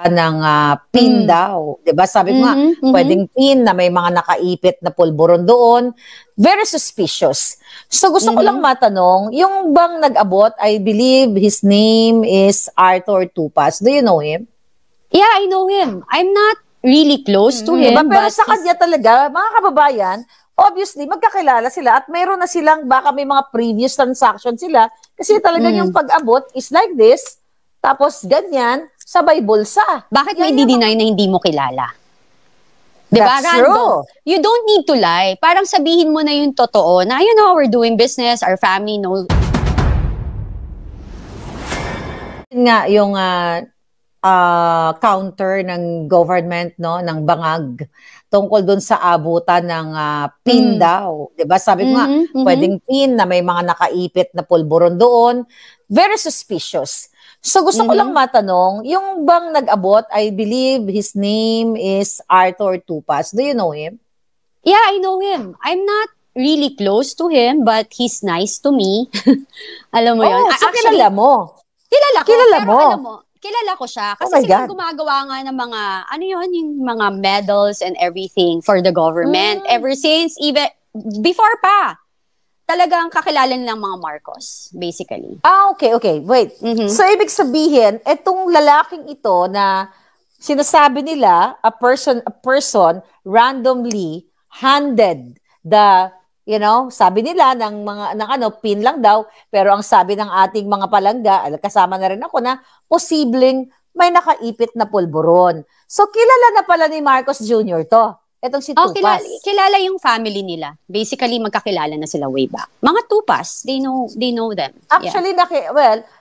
ng pin daw. 'Di ba? Sabi ko nga, pwedeng pin na may mga nakaipit na pulburon doon. Very suspicious. So gusto ko lang matanong, yung bang nag-abot, I believe his name is Arthur Tupas. Do you know him? Yeah, I know him. I'm not really close to him. Diba? Pero sa kanya talaga, mga kababayan, obviously, magkakilala sila at mayroon na silang, baka may mga previous transaction sila kasi talaga yung pag-abot is like this, tapos ganyan, sabay bulsa. Bakit may di-deny na hindi mo kilala? Diba? That's Random. true. You don't need to lie. Parang sabihin mo na yung totoo na, you know, we're doing business, our family knows. Nga, yung counter ng government, no, ng bangag, tungkol dun sa abutan ng pin daw. Diba? Sabi ko nga, pwedeng pin na may mga nakaipit na pulburon doon. Very suspicious. So gusto ko lang matanong, yung bang nag-abot, I believe his name is Arthur Tupas. Do you know him? Yeah, I know him. I'm not really close to him, but he's nice to me. Alam mo yun? So actually, kilala mo? Kilala ko. Kilala pero mo? alam mo, kilala ko siya. Kasi sila gumagawa nga ng mga, ano yun, yung mga medals and everything for the government. Ever since, even before pa. Talagang kakilala nilang mga Marcos, basically. Okay. Wait. So, ibig sabihin, etong lalaking ito na sinasabi nila, a person randomly handed the, you know, sabi nila pin lang daw, pero ang sabi ng ating mga palangga, kasama na rin ako na, posibleng may nakaipit na pulburon. So, kilala na pala ni Marcos Jr. to. Etong si Tupas. Kilala yung family nila. Basically, magkakilala na sila way back. Mga Tupas, they know them. Actually,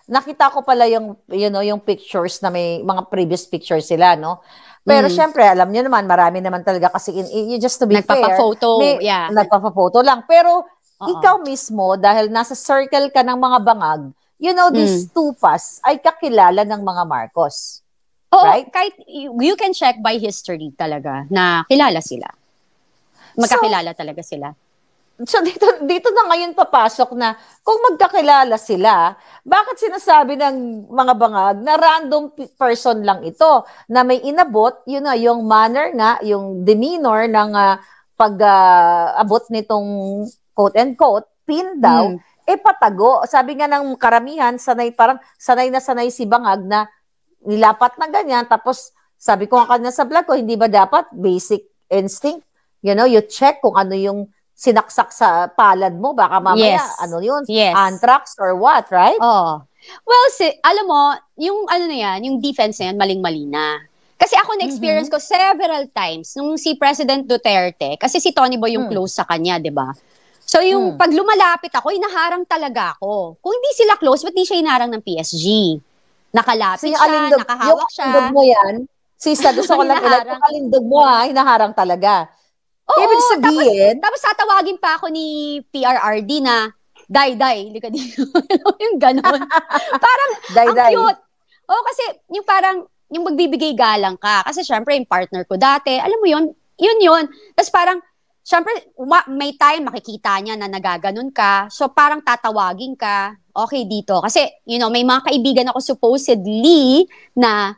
nakita ko pala yung, you know, yung pictures na may mga previous pictures sila, no? Pero syempre, alam niyo naman, marami naman talaga kasi, just to be nagpapa-photo, fair, nagpapa-photo lang. Pero, ikaw mismo, dahil nasa circle ka ng mga bangag, you know, this Tupas ay kakilala ng mga Marcos. Oo, right? Kahit you can check by history talaga na kilala sila. Magkakilala talaga sila. So dito na ngayon papasok na kung magkakilala sila, bakit sinasabi ng mga bangag na random person lang ito na may inabot, yun na yung manner nga, yung demeanor ng pag-abot nitong quote-and-quote, pin daw, patago. Sabi nga ng karamihan, sanay na sanay si bangag na nilapat na ganyan, tapos sabi ko nga kanina sa vlog ko, hindi ba dapat basic instinct? You know, you check kung ano yung sinaksak sa palad mo, baka mamaya, ano yun, anthrax or what, right? Oh. Well, alam mo, yung ano na yan, yung defense na yan, maling-mali na. Kasi ako na-experience ko several times nung si President Duterte, kasi si Tony Boy yung close sa kanya, di ba? So yung pag lumalapit ako, inaharang talaga ako. Kung hindi sila close, ba't di siya inaharang ng PSG? Nakalapit siya, nakahawak siya. Yung alindog mo yan, sisa, gusto ko lang ilan, yung alindog mo hinaharang talaga. Oo, ibig sabihin, tapos tatawagin pa ako ni PRRD na, Day, hindi ka dito. Yung ganon. Parang, ang cute. Oo, kasi yung parang, yung magbibigay galang ka. Kasi syempre, yung partner ko dati, alam mo yun. Tapos parang, syempre, may time makikita niya na nagaganon ka. So parang tatawagin ka, okay dito. Kasi, you know, may mga kaibigan ako supposedly na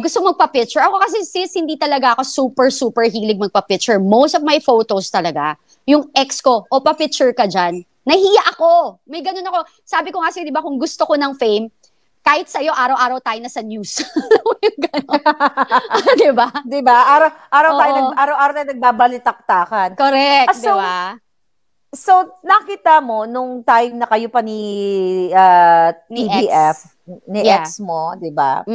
gusto magpa-picture. Ako kasi sis, hindi talaga ako super hilig magpa-picture. Most of my photos talaga, yung ex ko, pa-picture ka dyan. Nahiya ako. May ganun ako. Sabi ko kasi, di ba, kung gusto ko ng fame, kahit sa'yo, araw-araw tayo na sa news. Yung gano'n. Di ba? Di ba? Araw-araw tayo nagbabalitaktakan. Correct, di ba? So, nakita mo, nung time na kayo pa ni TBF, ni ex mo, di ba?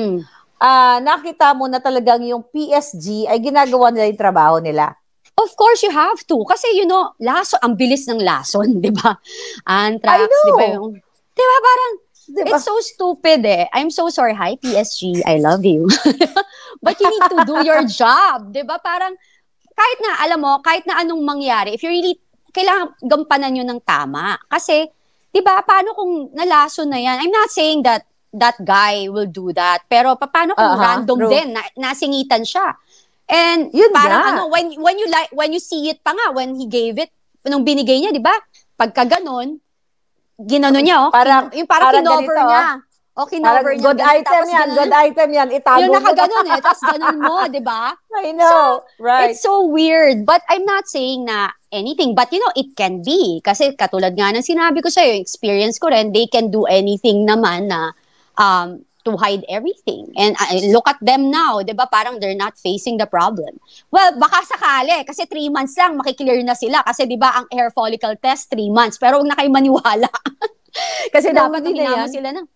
Nakita mo na talagang yung PSG ay ginagawa nila yung trabaho nila. Of course, you have to. Kasi, you know, ang bilis ng lason, di ba? Anthrax, di ba yung... Di ba, parang, it's so stupid eh. I'm so sorry. Hi, PSG. I love you. But you need to do your job. Di ba? Parang, kahit na, alam mo, kahit na anong mangyari, if you really, kailangan gampanan nyo ng tama. Kasi, di ba, paano kung nalason na yan? I'm not saying that guy will do that. Pero, paano kung random din, nasingitan siya? And yun parang when you see it pa nga, when he gave it, nung binigay niya, di ba? Pagka ganon, ginano niya, parang kinover niya. Okay, over niya. Good item yan, good item yan. Itago yung nakaganon tapos ganon mo, di ba? I know, right. It's so weird. But I'm not saying na anything. But it can be. Kasi katulad nga ng sinabi ko sa'yo, yung experience ko rin, they can do anything naman na to hide everything. And look at them now, di ba? Parang they're not facing the problem. Well, baka sakali, kasi 3 months lang, makiklear na sila. Kasi di ba, ang hair follicle test, 3 months. Pero huwag na kayo maniwala. Kasi dapat hinama sila na.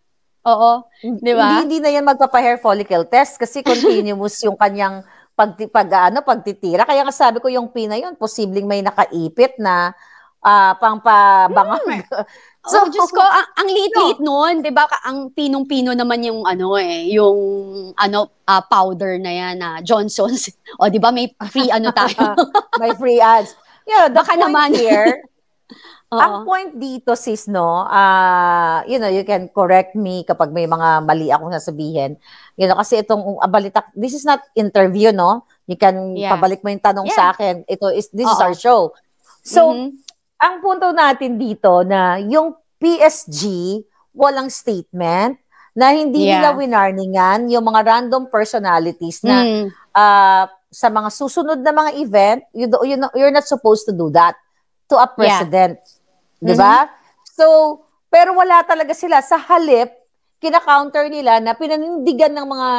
Oo, di ba? Hindi na yan magpapa-hair follicle test kasi continuous yung kanyang pagtitira. Kaya nga sabi ko yung pina yun, posibleng may nakaipit na pangpabangag. So, Diyos ko, ang liit-liit nun, di ba? Ang pinong-pino naman yung powder na yan na Johnson's. O, di ba? May free tayo. May free ads. Yeah, the baka point naman. Here, ang point dito, sis, no, you can correct me kapag may mga mali akong sasabihin. Kasi itong balita, this is not interview, no? You can pabalik mo yung tanong sa akin. This is our show. So, ang punto natin dito na yung PSG, walang statement, na hindi nila winarningan yung mga random personalities na sa mga susunod na mga event, you're not supposed to do that to a president. Diba? So, pero wala talaga sila. Sa halip, kina-counter nila na pinanindigan ng mga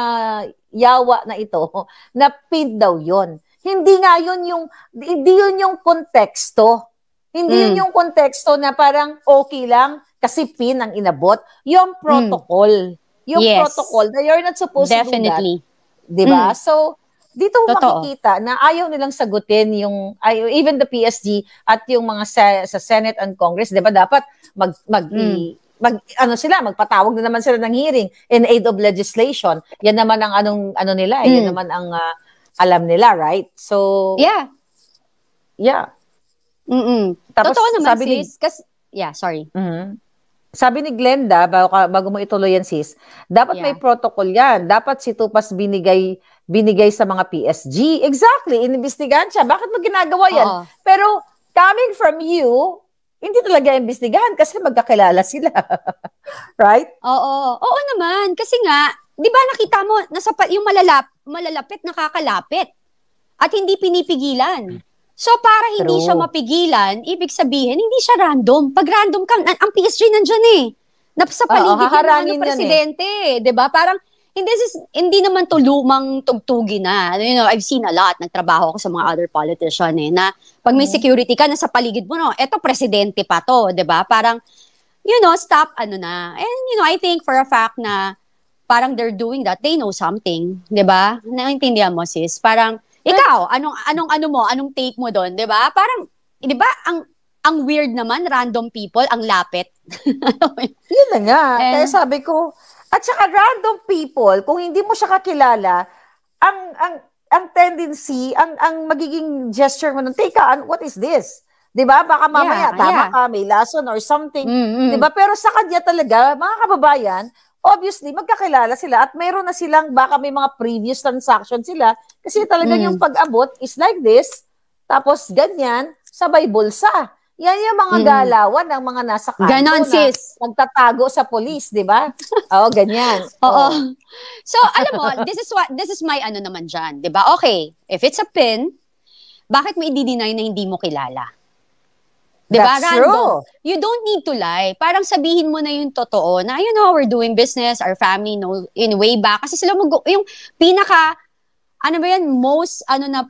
yawa na ito na PIN daw yun. Hindi yun yung konteksto. Hindi yun yung konteksto na parang okay lang kasi PIN ang inabot. Yung protocol. Yung protocol na you're not supposed to do that. Diba? So, dito makikita na ayaw nilang sagutin even the PSG at yung mga sa Senate and Congress, 'di ba? Dapat magpatawag na naman sila ng hearing in aid of legislation. Yan naman ang nila, yan naman ang alam nila, right? So yeah. Tapos, totoo naman, sis. Sorry. Sabi ni Glenda, bago mo ituloy yan, sis, dapat may protocol yan. Dapat si Tupas binigay sa mga PSG. Exactly, inimbestigahan siya. Bakit mo ginagawa yan? Pero coming from you, hindi talaga imbestigahan kasi magkakilala sila. Right? Oo naman. Kasi nga, di ba nakita mo, yung malalapit, nakakalapit. At hindi pinipigilan. So, para hindi siya mapigilan, ibig sabihin, hindi siya random. Pag random ka, ang PSG nandyan sa paligid ng presidente. Diba? Parang, hindi naman to lumang tugtugi na. I've seen a lot. Nagtrabaho ako sa mga other politician na pag may security ka, nasa paligid mo, eto presidente pa to. Diba? Parang, stop, na. And, I think for a fact na parang they're doing that, they know something. Diba? Naintindihan mo, sis? Parang, ikaw, anong take mo doon, 'di ba? Parang 'di ba ang weird naman, random people, ang lapit. Yun na nga. Kaya sabi ko, at saka random people, kung hindi mo siya kakilala, ang tendency, ang magiging gesture mo nun, teka, what is this? 'Di ba? Baka mamaya tama ka, may lason or something. 'Di ba? Pero sa kanya talaga, mga kababayan, obviously, magkakilala sila at mayroon na silang, baka may mga previous transaction sila kasi talaga yung pag-abot is like this, tapos ganyan, sabay bulsa. Yan yung mga galawan ng mga nasa kanto Ganon, na magtatago sa police, di ba? Oo, ganyan. Oo. So, alam mo, this is my naman dyan, di ba? Okay, if it's a pin, bakit mo i-deny na hindi mo kilala? Diba? That's true. You don't need to lie. Parang sabihin mo na yung totoo na, we're doing business, our family know in way back. Kasi sila yung pinaka, most, na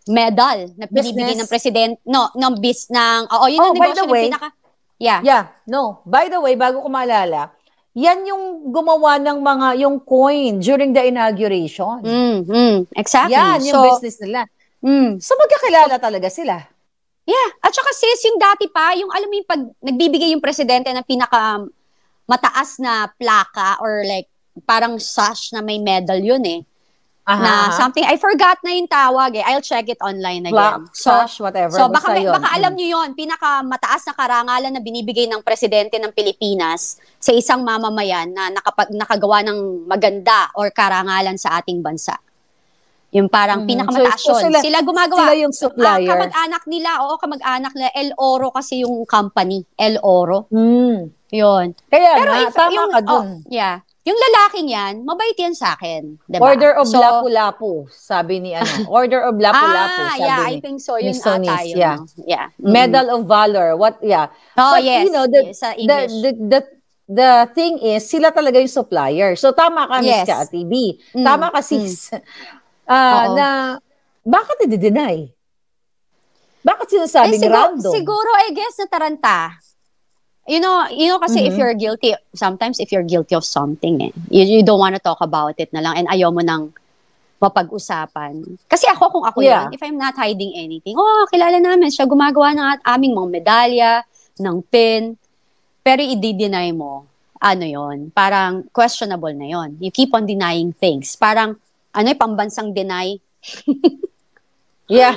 medal na binibigay ng president, by the way, pinaka, by the way, bago ko maalala, yan yung gumawa ng yung coin during the inauguration. Exactly. Yan yung business nila. So, magkakilala talaga sila. Yeah. At saka sis, yung dati pa, yung alam mo yung pag nagbibigay yung presidente ng pinaka mataas na plaka or like parang sash na may medal yun na something, I forgot na yung tawag I'll check it online again. Sash, whatever. So baka alam nyo yun, pinaka mataas na karangalan na binibigay ng presidente ng Pilipinas sa isang mamamayan na nakagawa ng maganda or karangalan sa ating bansa. Yung parang pinakamataas So, yun. Sila gumagawa. Sila yung supplier. Kamag-anak nila, kamag-anak nila. El Oro kasi yung company. El Oro. Yun. Kaya pero nga, tama ka dun. Yeah. Yung lalaking yan, mabait yan sa akin. Diba? Order of Lapu-Lapu, sabi ni Order of Lapu-Lapu, sabi ni I think so. Yun ata yun. Yeah. No? Yeah. Medal of Valor. Oh, but, yes. You know, sa English. The thing is, sila talaga yung supplier. So, tama ka, Miss Cathy B. Tama ka, sis. Na, bakit i-deny? Bakit sinasabing random? Siguro, I guess, nataranta. You know kasi if you're guilty, sometimes if you're guilty of something, you don't want to talk about it na lang and ayaw mo nang mapag-usapan. Kasi kung ako yan, if I'm not hiding anything, kilala namin siya, gumagawa ng aming mga medalya, ng pin, pero i-deny mo, yon, parang questionable na yon. You keep on denying things. Parang, pambansang deny. Yeah.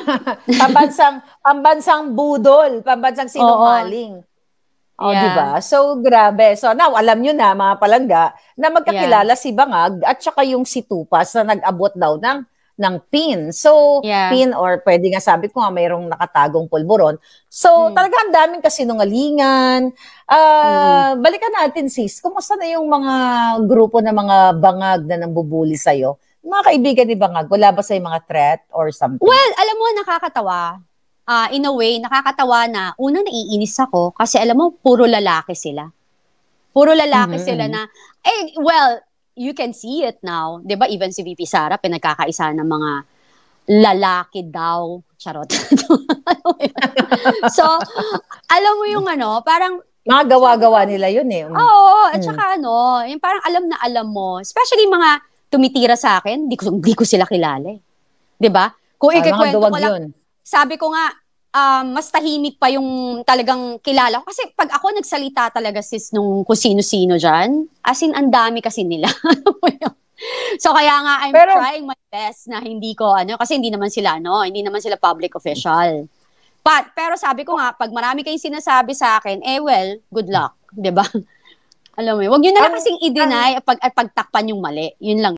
Pambansang budol, pambansang sinungaling. Diba? So, grabe. So, now, alam nyo na, mga palangga, na magkakilala si Bangag at saka yung si Tupas na nag-abot daw ng pin. So, pin or pwede nga sabi ko nga mayroong nakatagong pulburon. So, talaga ang daming kasinungalingan. Balikan natin, sis. Kumusta na yung mga grupo na mga bangag na nambubuli sa'yo? Mga kaibigan ni Bangag, wala ba sa'yo mga threat or something? Well, alam mo, nakakatawa. In a way, nakakatawa na una naiinis ako kasi alam mo, puro lalaki sila. Puro lalaki sila na, well, you can see it now. Diba, even si VP Sara, pinagkakaisa ng mga lalaki daw. Charot. So, alam mo yung parang, mga gawa-gawa nila yun eh. Oo, at saka yung parang alam na alam mo, especially mga tumitira sa akin, di ko sila kilala eh. Diba? Kung ikikwento ko lang, sabi ko nga, mas tahimik pa yung talagang kilala ko. Kasi pag ako nagsalita talaga sis nung kung sino-sino dyan, as in, ang dami kasi nila. So kaya nga, I'm trying my best na hindi ko, kasi hindi naman sila public official. Pero sabi ko nga, pag marami kayong sinasabi sa akin, well, good luck. Diba? Alam mo, wag nyo na lang kasing i-deny at pagtakpan yung mali. Yun lang.